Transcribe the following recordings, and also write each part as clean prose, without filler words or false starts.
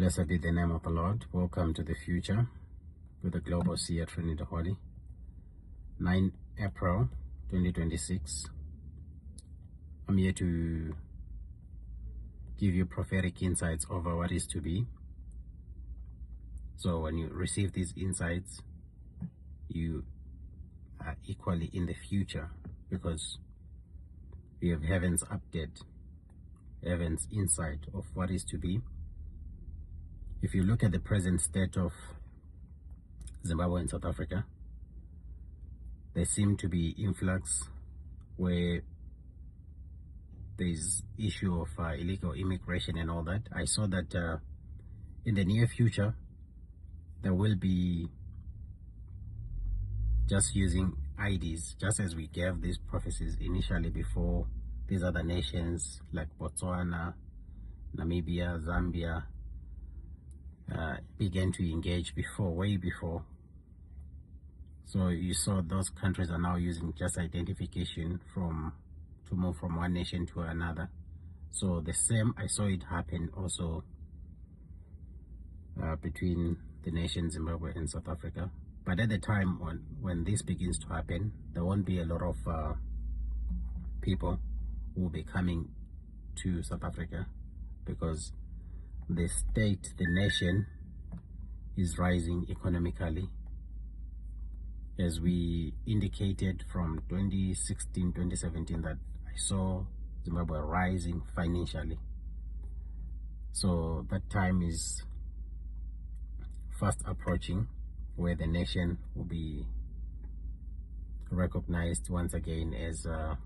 Blessed be the name of the Lord. Welcome to the future with the Global Seer Trinity Holy. 9 April 2026. I'm here to give you prophetic insights over what is to be. So when you receive these insights, you are equally in the future, because we have heaven's update, heaven's insight of what is to be. If you look at the present state of Zimbabwe and South Africa, there seem to be influx where there's issue of illegal immigration and all that. I saw that in the near future there will be just using IDs, just as we gave these prophecies initially before these other nations like Botswana, Namibia, Zambia began to engage way before. So you saw those countries are now using just identification to move from one nation to another. So the same, I saw it happen also between the nations Zimbabwe and South Africa. But at the time when this begins to happen, there won't be a lot of people who will be coming to South Africa, because the state, the nation is rising economically. As we indicated from 2016, 2017, that I saw Zimbabwe rising financially. So that time is fast approaching, where the nation will be recognized once again as a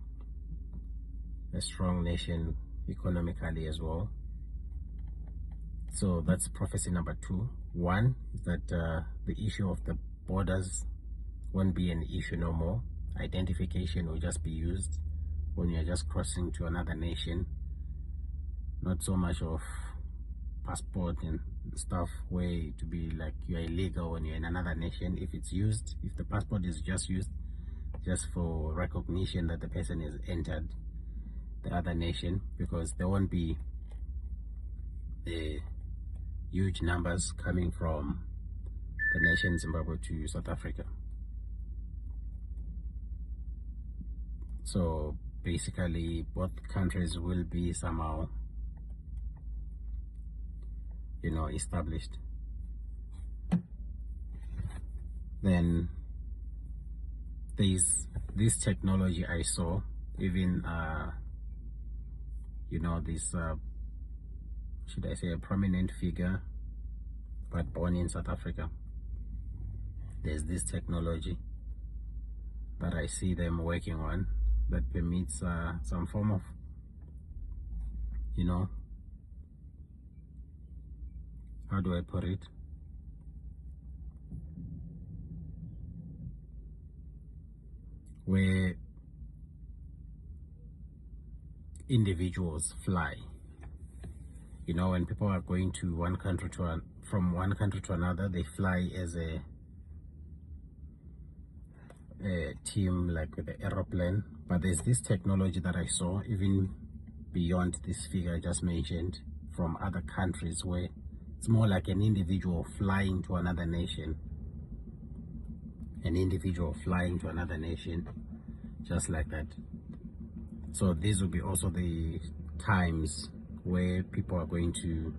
strong nation economically as well. So that's prophecy number 2. One is that the issue of the borders won't be an issue no more. Identification will just be used when you're just crossing to another nation. Not so much of passport and stuff where to be like you're illegal when you're in another nation. If it's used, if the passport is just used just for recognition that the person has entered the other nation, because there won't be the huge numbers coming from the nation Zimbabwe to South Africa. So basically both countries will be somehow, established. Then there's this technology I saw, even this should I say a prominent figure but born in South Africa. There's this technology that I see them working on that permits some form of how do I put it, where individuals fly. When people are going to one country from one country to another, they fly as a team, like with the aeroplane. But there's this technology that I saw even beyond this figure I just mentioned, from other countries, where it's more like an individual flying to another nation. An individual flying to another nation, just like that. So these will be also the times where people are going to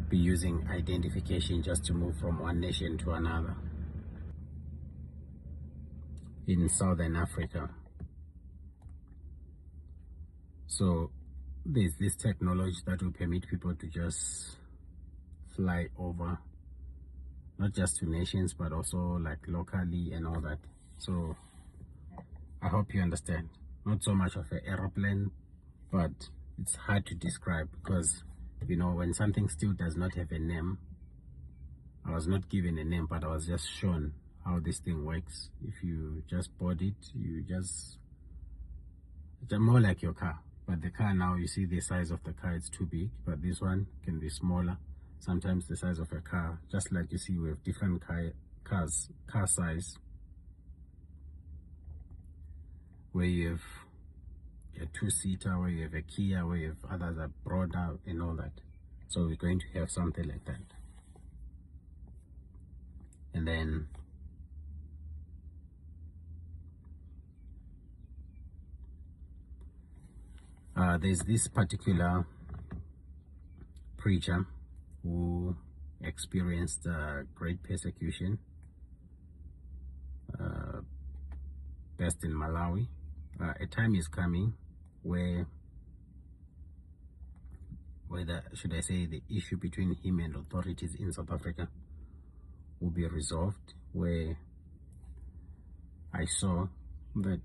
be using identification just to move from one nation to another. In Southern Africa. So there's this technology that will permit people to just fly over, not just to nations but also like locally and all that. So I hope you understand. Not so much of an aeroplane, but it's hard to describe, because when something still does not have a name, I was not given a name, but I was just shown how this thing works. If you just bought it, it's more like your car. But the car now, you see the size of the car, it's too big, but this one can be smaller. Sometimes the size of a car, just like you see we have different car size, where you have a two-seater, where you have a Kia, where you have others are broader and all that. So we're going to have something like that. And then there's this particular preacher who experienced great persecution, based in Malawi. A time is coming where should I say, the issue between him and authorities in South Africa will be resolved, where I saw that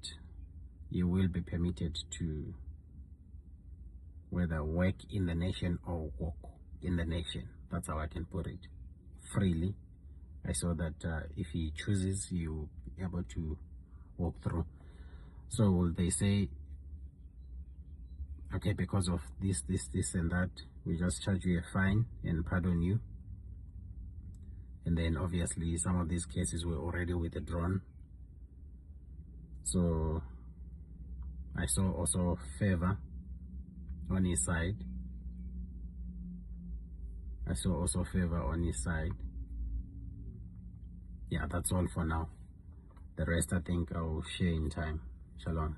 you will be permitted to whether work in the nation or walk in the nation. That's how I can put it. Freely. I saw that if he chooses, you'll be able to walk through. So they say, okay, because of this and that, we just charge you a fine and pardon you. And then obviously some of these cases were already withdrawn. So I saw also favor on his side. Yeah, that's all for now. The rest I think I'll share in time. Shalom.